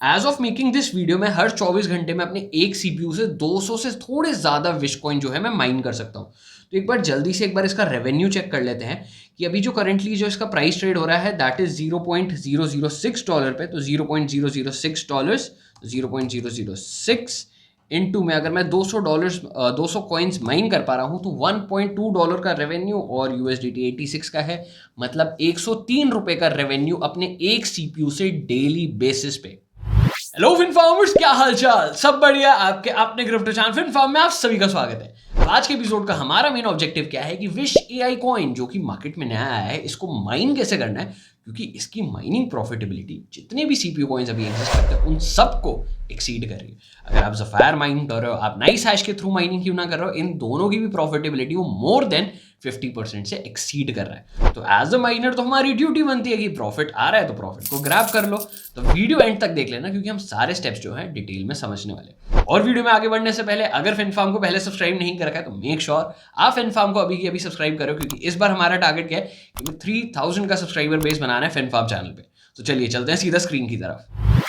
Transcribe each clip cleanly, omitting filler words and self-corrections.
As of making this video मैं हर 24 घंटे में अपने एक सीपीयू से 200 से थोड़े ज़्यादा विश कॉइन जो है मैं माइन कर सकता हूँ। तो एक बार जल्दी से एक बार इसका रेवेन्यू चेक कर लेते हैं कि अभी जो करंटली जो इसका प्राइस ट्रेड हो रहा है दैट इज $0.006 पे। तो $0.006 0.006 इनटू में अगर मैं $200 200 कॉइन्स माइन कर पा रहा हूँ तो $1.2 का रेवेन्यू और यूएसडीटी 86 का है, मतलब ₹103 का रेवेन्यू अपने एक सीपीयू से डेली बेसिस पे। हेलो फिनफार्मर्स, क्या हालचाल? सब बढ़िया? आपके अपने क्रिप्टो चैनल फिनफार्म में आप सभी का स्वागत है। तो आज के एपिसोड का हमारा मेन ऑब्जेक्टिव क्या है कि विश एआई कॉइन जो कि मार्केट में नया आया है इसको माइन कैसे करना है, क्योंकि इसकी माइनिंग प्रॉफिटेबिलिटी जितने भी सीपीयू कॉइन्स अभी एग्जिस्ट करते हैं उन सबको एक्सीड कर रही है। अगर आप ज़फायर माइनिंग कर रहे हो, आप नाइस हैश के थ्रू माइनिंग क्यों ना कर रहे हो, इन दोनों की भी प्रॉफिटेबिलिटी वो मोर देन 50% से एक्सीड कर रहा है। तो एज अ माइनर तो हमारी ड्यूटी बनती है कि प्रॉफिट आ रहा है तो प्रॉफिट को ग्रैब कर लो। तो वीडियो एंड तक देख लेना क्योंकि हम सारे स्टेप्स जो है डिटेल में समझने वाले हैं। और वीडियो में आगे बढ़ने से पहले अगर फिनफार्म को पहले सब्सक्राइब नहीं कर रखा है तो मेक श्योर आप फिनफार्म को अभी की अभी सब्सक्राइब करो, क्योंकि इस बार हमारा टारगेट क्या है कि 3000 का सब्सक्राइबर बेस बनाना है फिनफार्म चैनल पे। तो चलिए चलते हैं सीधा स्क्रीन की तरफ।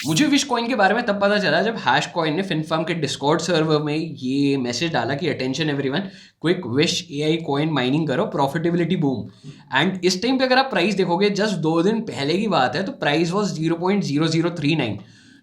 मुझे विश कॉइन के बारे में तब पता चला जब हैश कॉइन ने फिनफार्म के डिस्कॉर्ड सर्वर में ये मैसेज डाला कि attention everyone, quick wish AI coin mining करो, प्रॉफिटेबिलिटी बूम। एंड इस टाइम पे अगर आप प्राइस देखोगे, जस्ट 2 दिन पहले की बात है, तो प्राइस वॉज 0.0039।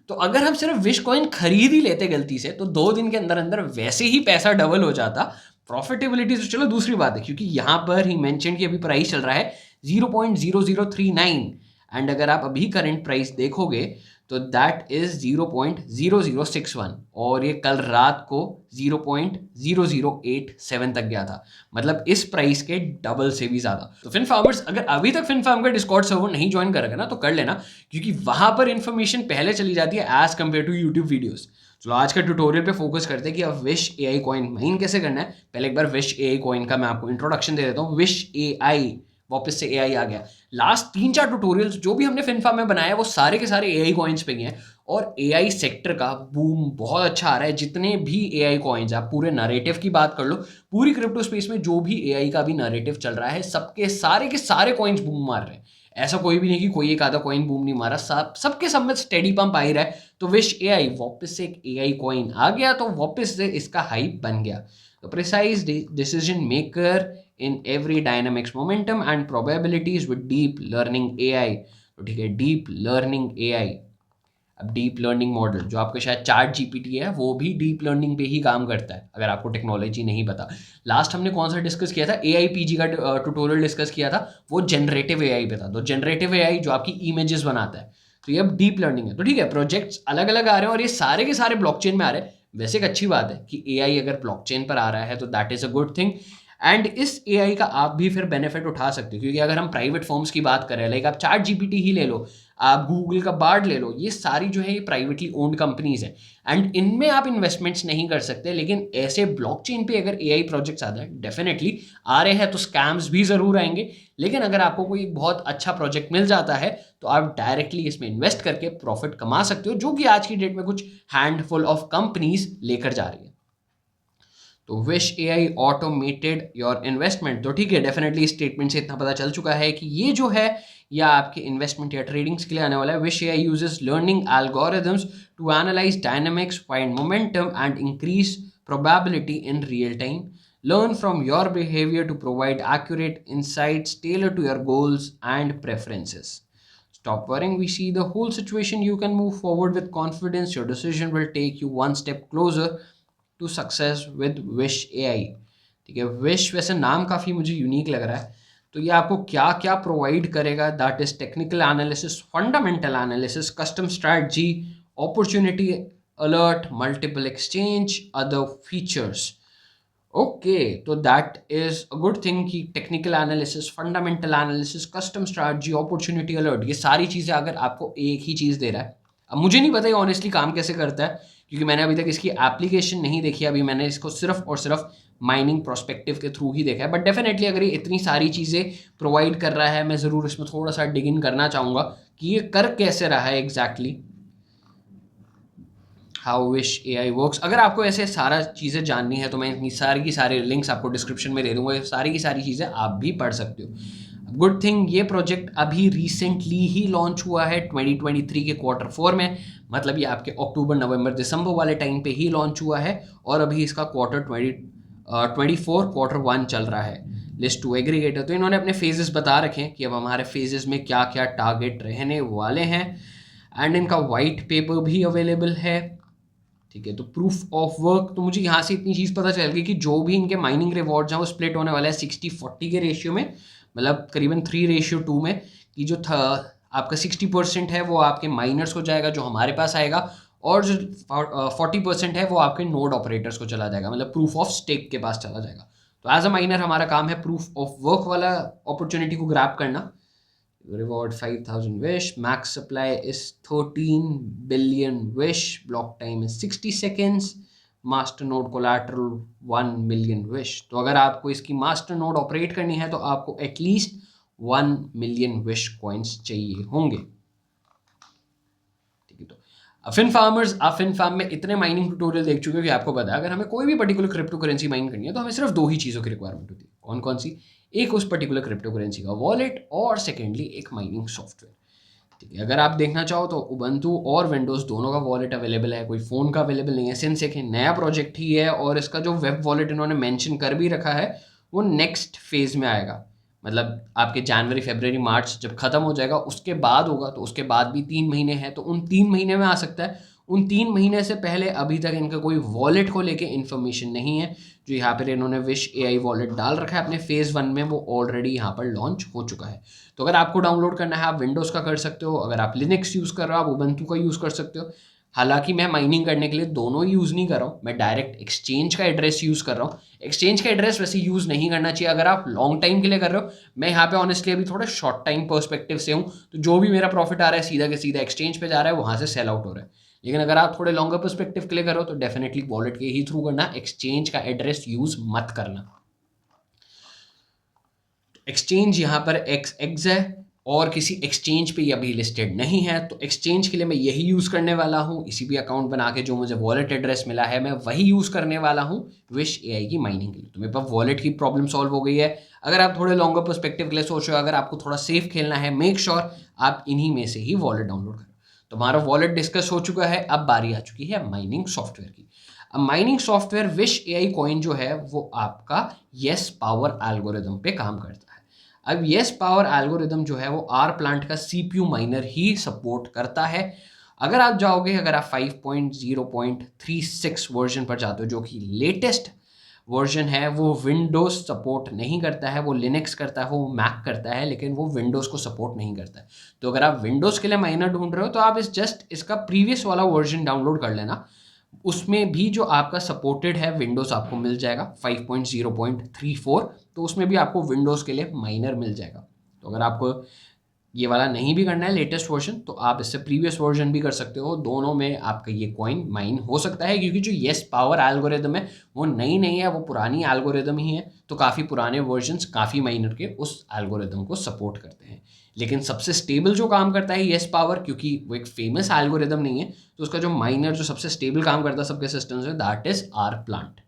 तो अगर हम सिर्फ विश कॉइन खरीद ही लेते गलती से तो 2 दिन के अंदर अंदर वैसे ही पैसा डबल हो जाता। प्रॉफिटेबिलिटी तो चलो दूसरी बात है, क्योंकि यहाँ पर ही मेंशन कि अभी प्राइस चल रहा है 0.0039। एंड अगर आप अभी करंट प्राइस देखोगे तो दैट इज 0.0061 और ये कल रात को 0.0087 तक गया था, मतलब इस प्राइस के डबल से भी ज्यादा। तो फिन फार्मर्स अगर अभी तक फिन फार्म का डिस्कॉर्ड सर्वर नहीं ज्वाइन कर रखा ना तो कर लेना, क्योंकि वहां पर इंफॉर्मेशन पहले चली जाती है as compare to YouTube videos. चलो आज का ट्यूटोरियल पे फोकस करते हैं कि अब विश एआई कॉइन माइन कैसे करना है। पहले एक बार विश एआई कॉइन का मैं आपको इंट्रोडक्शन दे देता हूँ। विश एआई, वापस से एआई आ गया। लास्ट 3-4 ट्यूटोरियल्स जो भी हमने फिनफार्म में बनाया है वो सारे के सारे एआई कॉइन्स पे गए हैं और एआई सेक्टर का बूम बहुत अच्छा आ रहा है। जितने भी एआई कॉइन्स, आप पूरे नैरेटिव की बात कर लो, पूरी क्रिप्टो स्पेस में जो भी एआई का भी नैरेटिव चल रहा है, सबके सारे के सारे कॉइन्स बूम मार रहे हैं। ऐसा कोई भी नहीं कि कोई एक आधा कॉइन बूम नहीं मारा, सबके सब में स्टेडी पंप आ ही रहा है। तो विश एआई वापस से एक एआई कॉइन आ गया तो वापस से इसका हाइप बन गया। तो precise decision maker in every dynamics momentum and probabilities with deep learning AI। तो ठीक है, डीप लर्निंग एआई। अब डीप लर्निंग मॉडल जो आपके शायद चैट जीपीटी है वो भी डीप लर्निंग पे ही काम करता है, अगर आपको टेक्नोलॉजी नहीं पता। लास्ट हमने कौन सा डिस्कस किया था, एआईपीजी का ट्यूटोरियल डिस्कस किया था, वो जनरेटिव एआई पे था। तो जनरेटिव एआई जो आपकी इमेजेस बनाता है, तो ये अब डीप लर्निंग है। तो ठीक है, प्रोजेक्ट्स अलग अलग आ रहे हैं और ये सारे के सारे ब्लॉकचेन में आ रहे हैं। वैसे एक अच्छी बात है कि एआई अगर ब्लॉकचेन पर आ रहा है तो that is a good thing. And इस एआई का आप भी फिर बेनिफिट उठा सकते हो, क्योंकि अगर हम प्राइवेट फॉर्म्स की बात करें, लाइक आप चैट जीपीटी ही ले लो, आप गूगल का बार्ड ले लो, ये सारी जो है ये प्राइवेटली ओन्ड कंपनीज हैं एंड इनमें आप इन्वेस्टमेंट्स नहीं कर सकते। लेकिन ऐसे ब्लॉकचेन पे अगर एआई प्रोजेक्ट्स आते हैं, डेफिनेटली आ रहे हैं तो स्कैम्स भी ज़रूर आएंगे, लेकिन अगर आपको कोई बहुत अच्छा प्रोजेक्ट मिल जाता है तो आप डायरेक्टली इसमें इन्वेस्ट करके प्रॉफिट कमा सकते हो, जो कि आज की डेट में कुछ हैंडफुल ऑफ कंपनीज लेकर जा रही है। तो wish AI automated your investment, तो ठीक है, डेफिनेटली स्टेटमेंट से इतना पता चल चुका है कि ये जो है या आपके इन्वेस्टमेंट या ट्रेडिंग्स के लिए आने वाला है। Wish AI uses learning algorithms to analyze dynamics, find momentum and increase probability in real time, learn from your behavior to provide accurate insights tailored to your goals and preferences. Stop worrying, we see the whole situation, you can move forward with confidence, your decision will take you one step closer to success with Wish AI. ठीक है, wish वैसे नाम काफ़ी मुझे unique लग रहा है। तो ये आपको क्या क्या प्रोवाइड करेगा, that is technical analysis, fundamental analysis, custom strategy, opportunity alert, multiple exchange, other features. Okay, तो that is a good thing कि technical analysis, fundamental analysis, custom strategy, opportunity alert, ये सारी चीज़ें अगर आपको एक ही चीज़ दे रहा है। अब मुझे नहीं पता ये ऑनेस्टली काम कैसे करता है, क्योंकि मैंने अभी तक इसकी एप्लीकेशन नहीं देखी। अभी मैंने इसको सिर्फ और सिर्फ माइनिंग प्रोस्पेक्टिव के थ्रू ही देखा है। बट डेफिनेटली अगर ये इतनी सारी चीज़ें प्रोवाइड कर रहा है, मैं ज़रूर इसमें थोड़ा सा डिग इन करना चाहूँगा कि ये कर कैसे रहा है exactly, how wish AI works. अगर आपको ऐसे सारा चीज़ें जाननी है तो मैं इतनी सारी की सारी लिंक्स आपको डिस्क्रिप्शन में दे दूंगा, ये सारी की सारी चीज़ें आप भी पढ़ सकते हो। गुड थिंग ये प्रोजेक्ट अभी रिसेंटली ही लॉन्च हुआ है 2023 के Q4 में, मतलब ये आपके अक्टूबर नवंबर दिसंबर वाले टाइम पे ही लॉन्च हुआ है और अभी इसका Q24 Q1 चल रहा है। लिस्ट 2 एग्रीगेटर, तो इन्होंने अपने फेजेस बता रखे हैं कि अब हमारे फेजेस में क्या क्या टारगेट रहने वाले हैं एंड इनका वाइट पेपर भी अवेलेबल है। ठीक है, तो प्रूफ ऑफ वर्क, तो मुझे यहाँ से इतनी चीज़ पता चल गई कि जो भी इनके माइनिंग रिवॉर्ड्स हैं वो स्प्लिट होने वाला है 60-40 के रेशियो में, मतलब करीबन 3:2 में, कि जो आपका 60% है वो आपके माइनर्स को जाएगा जो हमारे पास आएगा, और जो 40% है वो आपके नोड ऑपरेटर्स को चला जाएगा, मतलब प्रूफ ऑफ स्टेक के पास चला जाएगा। तो एज अ माइनर हमारा काम है प्रूफ ऑफ वर्क वाला अपॉर्चुनिटी को ग्रैब करना। Reward 5,000 wish. Max supply is 13 billion wish. Block time is 60 seconds. Master node collateral 1 million wish. तो अगर आपको इसकी मास्टर नोड ऑपरेट करनी है तो आपको एटलीस्ट 1 मिलियन विश कॉइन्स चाहिए होंगे। ठीक है, तो फिन फार्मर्स, आप फिन फार्म में इतने माइनिंग ट्यूटोरियल देख चुके हो कि आपको पता है अगर हमें कोई भी पर्टिकुलर क्रिप्टो करेंसी माइन करनी है तो हमें सिर्फ 2 ही चीज़ों की रिक्वायरमेंट होती है। कौन कौन सी? एक उस पर्टिकुलर क्रिप्टो करेंसी का वॉलेट, और सेकेंडली एक माइनिंग सॉफ्टवेयर। ठीक है, अगर आप देखना चाहो तो उबंटू और विंडोज़ दोनों का वॉलेट अवेलेबल है, कोई फ़ोन का अवेलेबल नहीं है। सिंस एक नया प्रोजेक्ट ही है और इसका जो वेब वॉलेट इन्होंने मेंशन कर भी रखा है वो नेक्स्ट फेज़ में आएगा, मतलब आपके जनवरी फरवरी मार्च जब ख़त्म हो जाएगा उसके बाद होगा, तो उसके बाद भी 3 महीने हैं, तो उन 3 महीने में आ सकता है। उन 3 महीने से पहले अभी तक इनका कोई वॉलेट को लेके इन्फॉर्मेशन नहीं है। जो यहाँ पर इन्होंने विश AI वॉलेट डाल रखा है अपने फेज़ 1 में, वो ऑलरेडी यहाँ पर लॉन्च हो चुका है। तो अगर आपको डाउनलोड करना है आप विंडोज़ का कर सकते हो, अगर आप लिनक्स यूज़ कर रहे हो आप उबंटू का यूज़ कर सकते हो। हालांकि मैं माइनिंग करने के लिए दोनों ही यूज़ नहीं कर रहा हूँ, मैं डायरेक्ट एक्सचेंज का एड्रेस यूज़ कर रहा हूँ। एक्सचेंज का एड्रेस वैसे यूज़ नहीं करना चाहिए अगर आप लॉन्ग टाइम के लिए कर रहे हो। मैं यहाँ पे ऑनेस्टली अभी थोड़ा शॉर्ट टाइम पर्सपेक्टिव से हूँ, तो जो भी मेरा प्रॉफिट आ रहा है सीधा के सीधा एक्सचेंज पे जा रहा है, वहाँ से सेल आउट हो रहा है। लेकिन अगर आप थोड़े लॉन्गर पर्सपेक्टिव के लिए करो तो डेफिनेटली वॉलेट के ही थ्रू करना, एक्सचेंज का एड्रेस यूज़ मत करना। एक्सचेंज यहाँ पर एक्स है और किसी एक्सचेंज पे ये अभी लिस्टेड नहीं है, तो एक्सचेंज के लिए मैं यही यूज़ करने वाला हूँ। इसी भी अकाउंट बना के जो मुझे वॉलेट एड्रेस मिला है मैं वही यूज़ करने वाला हूँ विश AI की माइनिंग के लिए। तो मेरे पास वॉलेट की प्रॉब्लम सॉल्व हो गई है। अगर आप थोड़े लॉन्गर पर्सपेक्टिव के लिए सोच रहे हो, अगर आपको थोड़ा सेफ खेलना है, मेक श्योर आप इन्हीं में से ही वॉलेट डाउनलोड करो। तो हमारा वॉलेट डिस्कस हो चुका है, अब बारी आ चुकी है माइनिंग सॉफ्टवेयर की। अब mining software wish AI coin जो है वो आपका येस पावर एल्गोरिदम पे काम करता है। अब येस पावर एल्गोरिदम जो है वो आर प्लांट का CPU माइनर ही सपोर्ट करता है। अगर आप जाओगे, अगर आप 5.0.36 वर्जन पर जाते हो जो कि लेटेस्ट वर्जन है, वो विंडोज़ सपोर्ट नहीं करता है, वो लिनक्स करता है, वो मैक करता है, लेकिन वो विंडोज़ को सपोर्ट नहीं करता है। तो अगर आप विंडोज़ के लिए माइनर ढूंढ रहे हो तो आप इसका प्रीवियस वाला वर्जन डाउनलोड कर लेना। उसमें भी जो आपका सपोर्टेड है विंडोज़ आपको मिल जाएगा 5.0.34, तो उसमें भी आपको विंडोज़ के लिए माइनर मिल जाएगा। तो अगर आपको ये वाला नहीं भी करना है लेटेस्ट वर्जन, तो आप इससे प्रीवियस वर्जन भी कर सकते हो। दोनों में आपका ये कॉइन माइन हो सकता है, क्योंकि जो येस पावर एल्गोरिदम है वो नई नहीं है, वो पुरानी एल्गोरिदम ही है। तो काफ़ी पुराने वर्जन्स काफ़ी माइनर के उस एल्गोरिदम को सपोर्ट करते हैं। लेकिन सबसे स्टेबल जो काम करता है येस पावर, क्योंकि वो एक फेमस एल्गोरिदम नहीं है, तो उसका जो माइनर जो सबसे स्टेबल काम करता है सबके सिस्टम से, दैट इज आर प्लांट।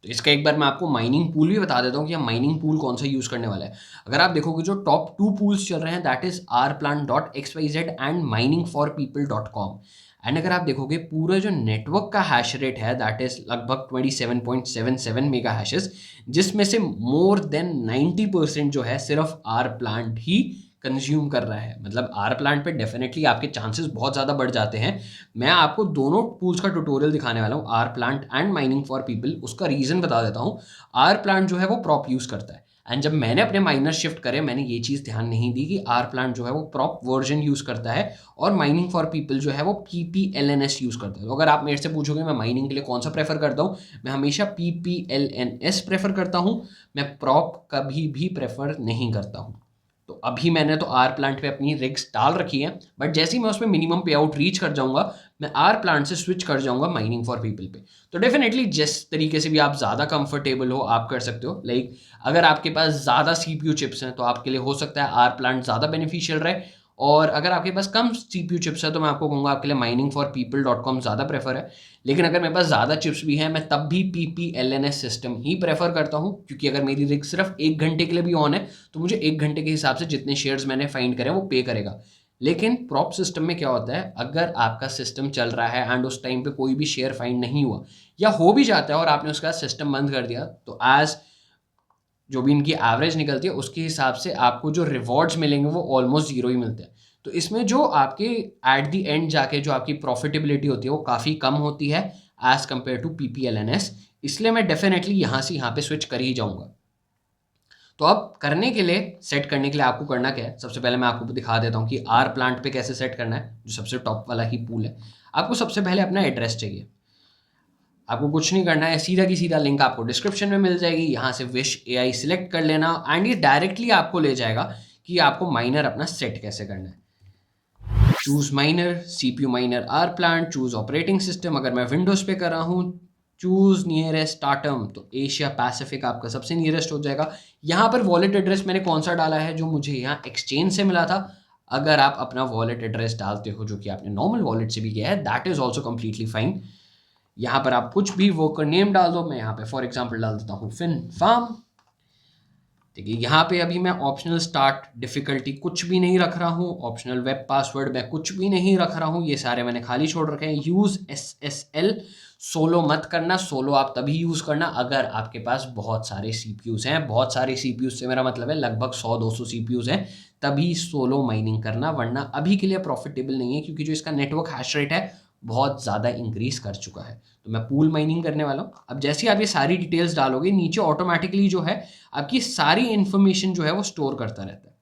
तो इसका एक बार मैं आपको माइनिंग पूल भी बता देता हूँ कि हम माइनिंग पूल कौन सा यूज़ करने वाला है। अगर आप देखोगे जो टॉप 2 पूल्स चल रहे हैं that is rplant.xyz and miningforpeople.com। And अगर आप देखोगे पूरा जो नेटवर्क का हैश रेट है दैट इज लगभग 27.77 मेगा हैशेस, जिसमें से मोर देन 90% जो है सिर्फ आर प्लांट ही कंज्यूम कर रहा है। मतलब आर प्लांट पे डेफिनेटली आपके चांसेस बहुत ज़्यादा बढ़ जाते हैं। मैं आपको दोनों टूल्स का ट्यूटोरियल दिखाने वाला हूँ, R plant and mining for people. उसका रीज़न बता देता हूँ। आर प्लांट जो है वो प्रॉप यूज़ करता है, एंड जब मैंने अपने माइनर शिफ्ट करे मैंने ये चीज़ ध्यान नहीं दी कि आर प्लांट जो है वो प्रॉप वर्जन यूज़ करता है और माइनिंग फॉर पीपल जो है वो PPLNS यूज़ करता है। तो अगर आप मेरे से पूछोगे मैं माइनिंग के लिए कौन सा प्रेफर करता हूँ, मैं हमेशा PPLNS प्रेफर करता हूँ। मैं प्रॉप कभी भी प्रेफर नहीं करता हूँ। तो अभी मैंने तो आर प्लांट पे अपनी रिग्स डाल रखी है, बट जैसे ही मैं उसमें मिनिमम पे आउट रीच कर जाऊंगा मैं आर प्लांट से स्विच कर जाऊंगा माइनिंग फॉर पीपल पे। तो डेफिनेटली जिस तरीके से भी आप ज़्यादा कंफर्टेबल हो आप कर सकते हो। लाइक अगर आपके पास ज़्यादा CPU चिप्स हैं तो आपके लिए हो सकता है आर प्लांट ज़्यादा बेनिफिशियल रहे, और अगर आपके पास कम CPU चिप्स है तो मैं आपको कहूँगा आपके लिए miningforpeople.com ज़्यादा प्रेफर है। लेकिन अगर मेरे पास ज़्यादा चिप्स भी हैं मैं तब भी PPLNS सिस्टम ही प्रेफर करता हूँ, क्योंकि अगर मेरी रिग सिर्फ 1 घंटे के लिए भी ऑन है तो मुझे 1 घंटे के हिसाब से जितने शेयर्स मैंने फाइंड करे वो पे करेगा। लेकिन प्रॉप सिस्टम में क्या होता है, अगर आपका सिस्टम चल रहा है एंड उस टाइम पे कोई भी शेयर फाइंड नहीं हुआ या हो भी जाता है और आपने उसका सिस्टम बंद कर दिया, तो एज जो भी इनकी एवरेज निकलती है उसके हिसाब से आपको जो रिवॉर्ड्स मिलेंगे वो ऑलमोस्ट जीरो ही मिलते हैं। तो इसमें जो आपके एट द एंड जाके जो आपकी प्रॉफिटेबिलिटी होती है वो काफ़ी कम होती है एज कम्पेयर टू PPLNS। इसलिए मैं डेफिनेटली यहाँ से यहाँ पे स्विच कर ही जाऊँगा। तो अब करने के लिए, सेट करने के लिए आपको करना क्या है, सबसे पहले मैं आपको दिखा देता हूँ कि आर प्लांट पे कैसे सेट करना है, जो सबसे टॉप वाला ही पूल है। आपको सबसे पहले अपना एड्रेस चाहिए। आपको कुछ नहीं करना है, सीधा की सीधा लिंक आपको डिस्क्रिप्शन में मिल जाएगी, यहाँ से विश AI सिलेक्ट कर लेना एंड ये डायरेक्टली आपको ले जाएगा कि आपको माइनर अपना सेट कैसे करना है। Choose miner, CPU miner R plant, choose operating system, अगर मैं विंडोज पे कर रहा हूँ चूज नियरेस्ट आटम, तो एशिया पैसिफिक आपका सबसे नियरेस्ट हो जाएगा। यहाँ पर वॉलेट एड्रेस मैंने कौन सा डाला है, जो मुझे यहाँ एक्सचेंज से मिला था। अगर आप अपना वॉलेट एड्रेस डालते हो जो कि आपने नॉर्मल वॉलेट से भी किया है, that is also completely fine. यहाँ पर आप कुछ भी वर्कर नेम डाल दो, मैं यहाँ पे फॉर एग्जांपल डाल देता हूँ फिन फार्म। ठीक है, यहाँ पे अभी मैं ऑप्शनल स्टार्ट डिफिकल्टी कुछ भी नहीं रख रहा हूँ, ऑप्शनल वेब पासवर्ड मैं कुछ भी नहीं रख रहा हूँ, ये सारे मैंने खाली छोड़ रखे हैं। यूज़ SSL, सोलो मत करना, सोलो आप तभी यूज़ करना अगर आपके पास बहुत सारे CPUs हैं। बहुत सारे CPUs से मेरा मतलब है लगभग 100-200 CPUs हैं, तभी सोलो माइनिंग करना, वरना अभी के लिए प्रॉफिटेबल नहीं है, क्योंकि जो इसका नेटवर्क हैश रेट है बहुत ज़्यादा इंक्रीज कर चुका है। तो मैं पूल माइनिंग करने वाला हूँ। अब जैसे आप ये सारी डिटेल्स डालोगे नीचे ऑटोमेटिकली जो है आपकी सारी इन्फॉर्मेशन जो है वो स्टोर करता रहता है।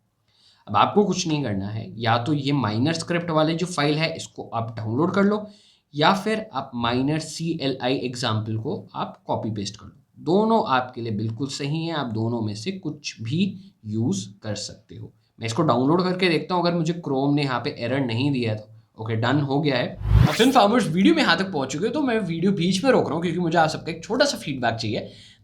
अब आपको कुछ नहीं करना है, या तो ये माइनर स्क्रिप्ट वाले जो फाइल है इसको आप डाउनलोड कर लो, या फिर आप माइनर CLI एग्जाम्पल को आप कॉपी पेस्ट कर लो। दोनों आपके लिए बिल्कुल सही है, आप दोनों में से कुछ भी यूज़ कर सकते हो। मैं इसको डाउनलोड करके देखता हूँ, अगर मुझे क्रोम ने यहाँ पे एरर नहीं दिया है तो ओके डन हो गया है। अब फिन फार्मर्स वीडियो में यहाँ तक पहुंच चुके हो तो मैं वीडियो बीच में रोक रहा हूँ, क्योंकि मुझे आप सबका एक छोटा सा फीडबैक चाहिए।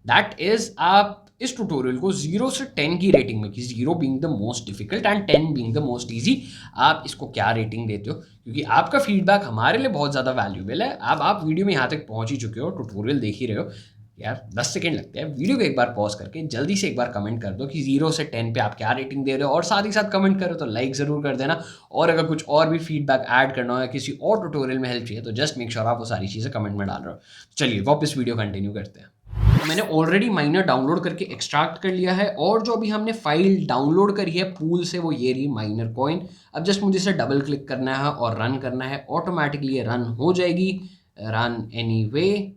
दैट इज आप इस ट्यूटोरियल को 0 से 10 की रेटिंग में, कि 0 being the most difficult and 10 being the most easy, आप इसको क्या रेटिंग देते हो, क्योंकि आपका फीडबैक हमारे लिए बहुत ज़्यादा वैल्यूबल है। अब आप वीडियो में यहाँ तक पहुँच ही चुके हो, ट्यूटोरियल देख ही रहे हो यार, 10 सेकंड लगते हैं, वीडियो को एक बार पॉज करके जल्दी से एक बार कमेंट कर दो कि 0 से 10 पे आप क्या रेटिंग दे रहे हो, और साथ ही साथ कमेंट करो तो लाइक ज़रूर कर देना। और अगर कुछ और भी फीडबैक ऐड करना हो या किसी और ट्यूटोरियल में हेल्प चाहिए तो जस्ट मेक श्योर आप वो सारी चीज़ें कमेंट में डाल रहे हो। चलिए वापस वीडियो कंटिन्यू करते हैं। मैंने ऑलरेडी माइनर डाउनलोड करके एक्सट्रैक्ट कर लिया है, और जो अभी हमने फाइल डाउनलोड करी है पूल से वो ये रही माइनर कॉइन। अब जस्ट मुझे इसे डबल क्लिक करना है और रन करना है, ऑटोमेटिकली ये रन हो जाएगी। रन एनीवे,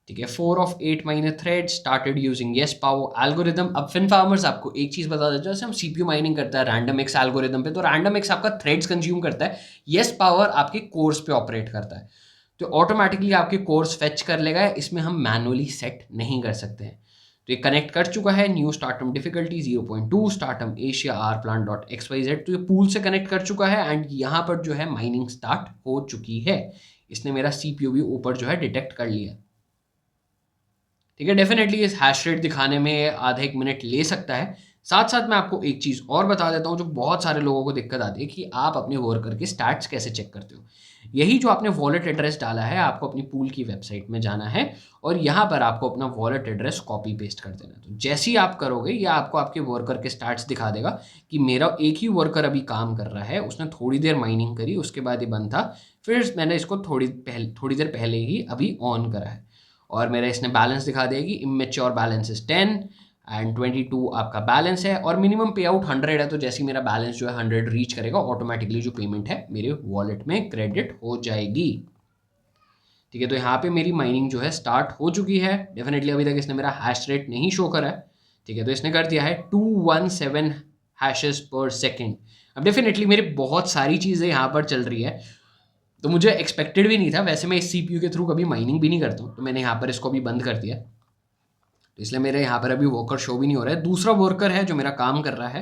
ठीक है। 4 of 8 minor thread started using yes power algorithm. अब फिन फार्मर्स आपको एक चीज बता देते हैं, जैसे हम CPU माइनिंग करता है रैंडम एक्स एल्गोरिदम पे, तो रैंडम एक्स आपका थ्रेड्स कंज्यूम करता है, येस पावर आपके कोर्स पे ऑपरेट करता है, तो ऑटोमेटिकली आपके कोर्स फेच कर लेगा। इसमें हम मैनुअली सेट नहीं कर सकते हैं। तो ये कनेक्ट कर चुका है। New stratum difficulty 0.2 stratum Asia R plan dot XYZ, तो ये पूल से कनेक्ट कर चुका है एंड यहाँ पर जो है माइनिंग स्टार्ट हो चुकी है। इसने मेरा CPU भी ऊपर जो है डिटेक्ट कर लिया। ठीक है, डेफिनेटली इस हैश रेट दिखाने में आधा 1 मिनट ले सकता है। साथ साथ मैं आपको एक चीज़ और बता देता हूँ जो बहुत सारे लोगों को दिक्कत आती है, कि आप अपने वर्कर के स्टैट्स कैसे चेक करते हो। यही जो आपने वॉलेट एड्रेस डाला है, आपको अपनी पूल की वेबसाइट में जाना है और यहाँ पर आपको अपना वॉलेट एड्रेस कॉपी पेस्ट कर देना। तो जैसे ही आप करोगे ये आपको आपके वर्कर के स्टैट्स दिखा देगा कि मेरा एक ही वर्कर अभी काम कर रहा है, उसने थोड़ी देर माइनिंग करी, उसके बाद ये बंद था, फिर मैंने इसको थोड़ी देर पहले ही अभी ऑन करा है, और मेरा इसने बैलेंस दिखा देगा कि इमेच्योर बैलेंस इज 10 एंड 22 आपका बैलेंस है, और मिनिमम पे आउट 100 है। तो जैसे ही मेरा बैलेंस जो है 100 रीच करेगा, ऑटोमेटिकली जो पेमेंट है मेरे वॉलेट में क्रेडिट हो जाएगी। ठीक है, तो यहाँ पे मेरी माइनिंग जो है स्टार्ट हो चुकी है। डेफिनेटली अभी तक इसने मेरा हैश रेट नहीं शो करा है। ठीक है, तो इसने कर दिया है 217 हैशेस पर सेकेंड। अब डेफिनेटली मेरी बहुत सारी चीज़ें यहाँ पर चल रही है, तो मुझे एक्सपेक्टेड भी नहीं था। वैसे मैं इस CPU के थ्रू कभी माइनिंग भी नहीं करता हूँ, तो मैंने यहाँ पर इसको भी बंद कर दिया, तो इसलिए मेरे यहाँ पर अभी वर्कर शो भी नहीं हो रहा है। दूसरा वर्कर है जो मेरा काम कर रहा है,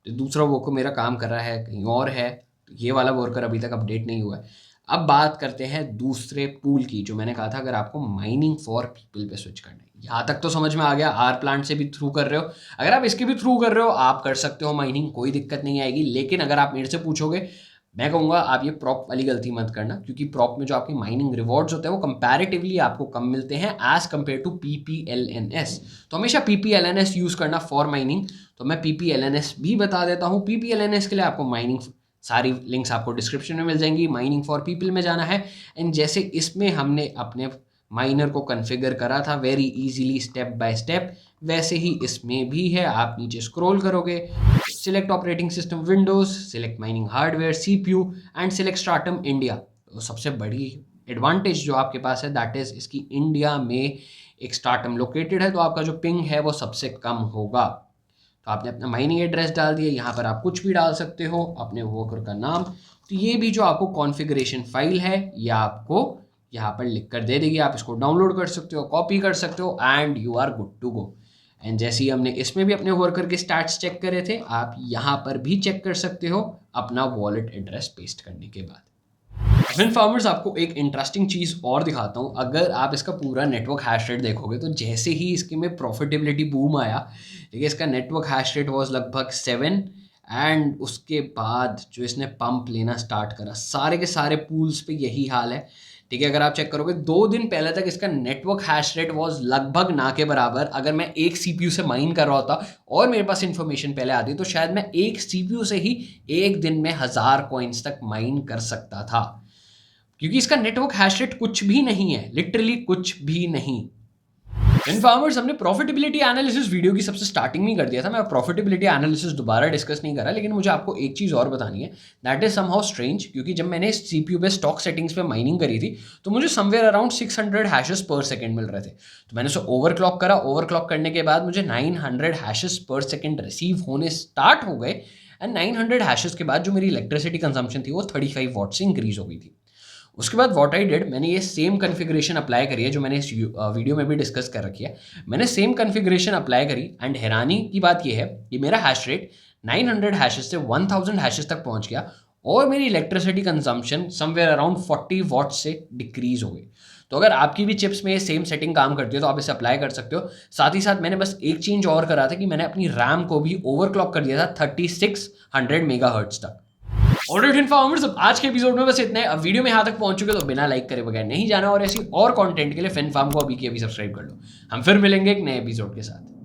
तो दूसरा वर्कर मेरा काम कर रहा है कहीं और है, तो ये वाला वर्कर अभी तक अपडेट नहीं हुआ है। अब बात करते हैं दूसरे टूल की, जो मैंने कहा था अगर आपको माइनिंग फॉर पीपल पे स्विच करना है। यहाँ तक तो समझ में आ गया, आर प्लांट से भी थ्रू कर रहे हो, अगर आप इसके भी थ्रू कर रहे हो आप कर सकते हो माइनिंग, कोई दिक्कत नहीं आएगी। लेकिन अगर आप मेरे से पूछोगे, मैं कहूँगा आप ये प्रॉप वाली गलती मत करना, क्योंकि प्रॉप में जो आपके माइनिंग रिवॉर्ड्स होते हैं वो कंपैरेटिवली आपको कम मिलते हैं एज कम्पेयर टू PPLNS। तो हमेशा PPLNS यूज़ करना फॉर माइनिंग। तो मैं PPLNS भी बता देता हूँ। PPLNS के लिए आपको माइनिंग, सारी लिंक्स आपको डिस्क्रिप्शन में मिल जाएंगी। माइनिंग फॉर पीपल में जाना है, एंड जैसे इसमें हमने अपने माइनर को कॉन्फ़िगर करा था very easily step by step, वैसे ही इसमें भी है। आप नीचे स्क्रॉल करोगे, select operating system Windows, select mining hardware CPU and select stratum India. तो सबसे बड़ी एडवांटेज जो आपके पास है दैट इज इसकी इंडिया में एक स्ट्राटम लोकेटेड है, तो आपका जो पिंग है वो सबसे कम होगा। तो आपने अपना माइनिंग एड्रेस डाल दिया, यहाँ पर आप कुछ भी डाल सकते हो, अपने वर्कर का नाम। तो ये भी जो आपको कॉन्फ़िगरेशन फाइल है ये आपको यहाँ पर लिख कर दे देगी। आप इसको डाउनलोड कर सकते हो, कॉपी कर सकते हो, and you are good to go. And जैसे ही हमने इसमें भी अपने वर्कर के स्टैट्स चेक करे थे, आप यहाँ पर भी चेक कर सकते हो अपना वॉलेट एड्रेस पेस्ट करने के बाद। FinFarmers आपको एक इंटरेस्टिंग चीज़ और दिखाता हूँ। अगर आप इसका पूरा नेटवर्क हैश रेट देखोगे तो जैसे ही इसके में प्रॉफिटेबिलिटी बूम आया, देखिए इसका नेटवर्क हैश रेट वॉज लगभग 7, एंड उसके बाद जो इसने पंप लेना स्टार्ट करा, सारे के सारे पूल्स पे यही हाल है। ठीक है, अगर आप चेक करोगे 2 दिन पहले तक इसका नेटवर्क हैश रेट वॉज लगभग ना के बराबर। अगर मैं एक CPU से माइन कर रहा होता और मेरे पास इन्फॉर्मेशन पहले आती तो शायद मैं एक CPU से ही एक दिन में 1000 कॉइन्स तक माइन कर सकता था, क्योंकि इसका नेटवर्क हैश रेट कुछ भी नहीं है, लिटरली कुछ भी नहीं। FinFarmers हमने प्रॉफिटेबिलिटी एनालिसिस वीडियो की सबसे स्टार्टिंग में कर दिया था, मैं प्रॉफिटेबिलिटी एनालिसिस दोबारा डिस्कस नहीं करा। लेकिन मुझे आपको एक चीज़ और बतानी है, दैट इज समहाउ स्ट्रेंज, क्योंकि जब मैंने CPU पे स्टॉक सेटिंग्स पे माइनिंग करी थी तो मुझे समवेयर अराउंड 600 हैशेस पर सेकेंड मिल रहे थे। तो मैंने उसे ओवरक्लॉक करा, ओवरक्लॉक करने के बाद मुझे 900 हैशेस पर सेकेंड रिसीव होने स्टार्ट हो गए, एंड 900 हैशेस के बाद जो मेरी इलेक्ट्रिसिटी कंजम्पशन थी वो 35 वॉट से इंक्रीज हो गई थी। उसके बाद व्हाट आई डिड, मैंने ये सेम कॉन्फ़िगरेशन अप्लाई करी है जो मैंने इस वीडियो में भी डिस्कस कर रखी है। मैंने सेम कॉन्फ़िगरेशन अप्लाई करी, एंड हैरानी की बात ये है कि मेरा हैश रेट 900 हैशेस से 1000 हैशेस तक पहुंच गया, और मेरी electricity consumption somewhere around 40 what से डिक्रीज हो गई। तो अगर आपकी भी चिप्स में ये सेम सेटिंग काम करती है तो आप इसे अप्लाई कर सकते हो। साथ ही साथ मैंने बस एक चेंज और करा था कि मैंने अपनी रैम को भी ओवरक्लॉक कर दिया था 3600 मेगाहर्ट्ज तक। ऑलराइट FinFarmers, अब आज के एपिसोड में बस इतना है। अब वीडियो में यहाँ तक पहुंच चुके तो बिना लाइक करे बगैर नहीं जाना, और ऐसी और कंटेंट के लिए FinFarm को अभी के अभी सब्सक्राइब कर लो। हम फिर मिलेंगे एक नए एपिसोड के साथ।